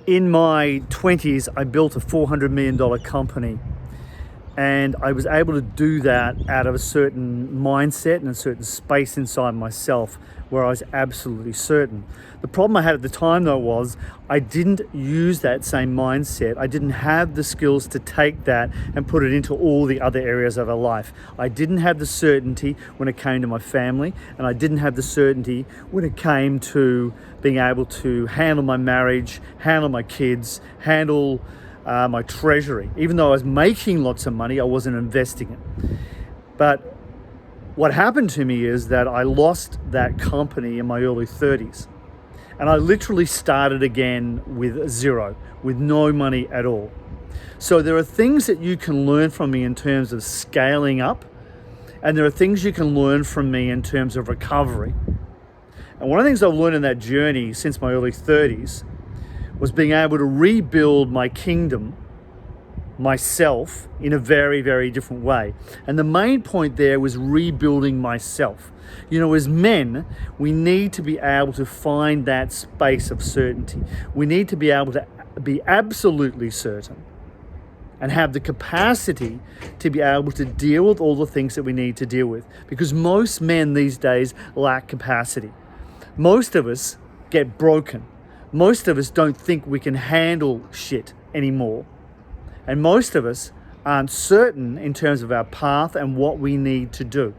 In my 20s, I built a $400 million company, and I was able to do that out of a certain mindset and a certain space inside myself where I was absolutely certain. The problem I had at the time, though, was I didn't use that same mindset. I didn't have the skills to take that and put it into all the other areas of our life. I didn't have the certainty when it came to my family, and I didn't have the certainty when it came to being able to handle my marriage, handle my kids, handle my treasury. Even though I was making lots of money, I wasn't investing it. But what happened to me is that I lost that company in my early 30s. And I literally started again with zero, with no money at all. So there are things that you can learn from me in terms of scaling up, and there are things you can learn from me in terms of recovery. And one of the things I've learned in that journey since my early 30s was being able to rebuild my kingdom myself in a very, very different way. And the main point there was rebuilding myself. You know, as men, we need to be able to find that space of certainty. We need to be able to be absolutely certain and have the capacity to be able to deal with all the things that we need to deal with. Because most men these days lack capacity. Most of us get broken. Most of us don't think we can handle shit anymore. And most of us aren't certain in terms of our path and what we need to do.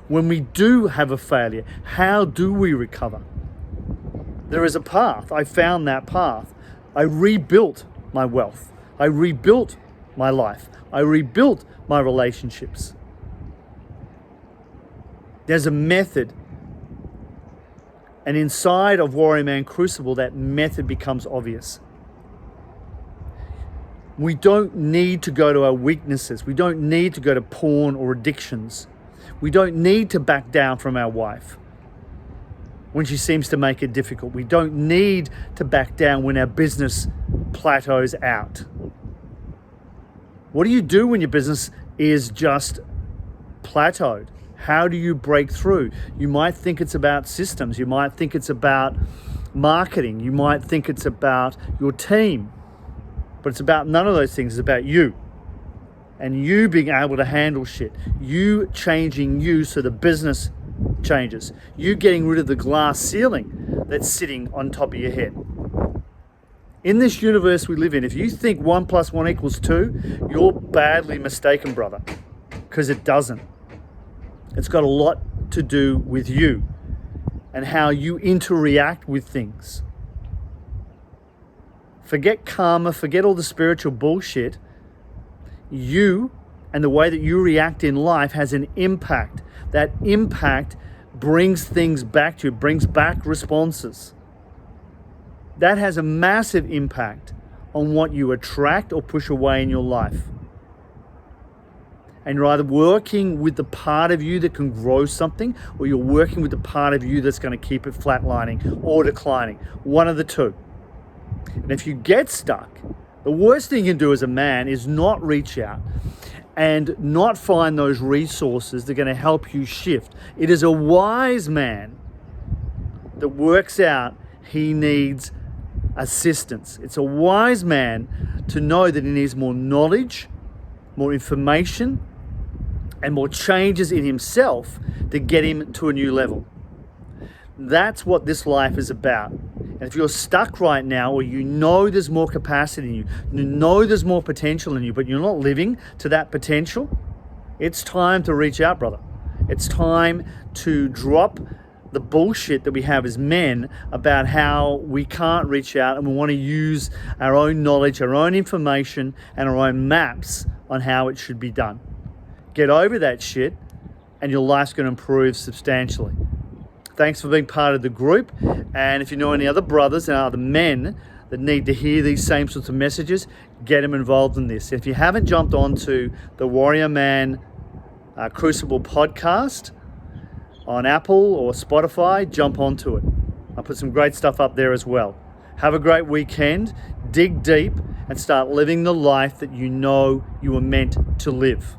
When we do have a failure, how do we recover? There is a path. I found that path. I rebuilt my wealth. I rebuilt my life. I rebuilt my relationships. There's a method. And inside of Warrior Man Crucible, that method becomes obvious. We don't need to go to our weaknesses. We don't need to go to porn or addictions. We don't need to back down from our wife when she seems to make it difficult. We don't need to back down when our business plateaus out. What do you do when your business is just plateaued? How do you break through? You might think it's about systems. You might think it's about marketing. You might think it's about your team. But it's about none of those things. It's about you. And you being able to handle shit. You changing you so the business changes. You getting rid of the glass ceiling that's sitting on top of your head. In this universe we live in, if you think 1 + 1 = 2, you're badly mistaken, brother. Because it doesn't. It's got a lot to do with you and how you interact with things. Forget karma, forget all the spiritual bullshit. You and the way that you react in life has an impact. That impact brings things back to you, brings back responses. That has a massive impact on what you attract or push away in your life. And you're either working with the part of you that can grow something, or you're working with the part of you that's going to keep it flatlining or declining. One of the two. And if you get stuck, the worst thing you can do as a man is not reach out and not find those resources that are going to help you shift. It is a wise man that works out he needs assistance. It's a wise man to know that he needs more knowledge, more information, and more changes in himself to get him to a new level. That's what this life is about. And if you're stuck right now, or you know there's more capacity in you, you know there's more potential in you, but you're not living to that potential, it's time to reach out, brother. It's time to drop the bullshit that we have as men about how we can't reach out, and we want to use our own knowledge, our own information, and our own maps on how it should be done. Get over that shit, and your life's going to improve substantially. Thanks for being part of the group. And if you know any other brothers and other men that need to hear these same sorts of messages, get them involved in this. If you haven't jumped onto the Warrior Man Crucible podcast on Apple or Spotify, jump onto it. I'll put some great stuff up there as well. Have a great weekend. Dig deep and start living the life that you know you were meant to live.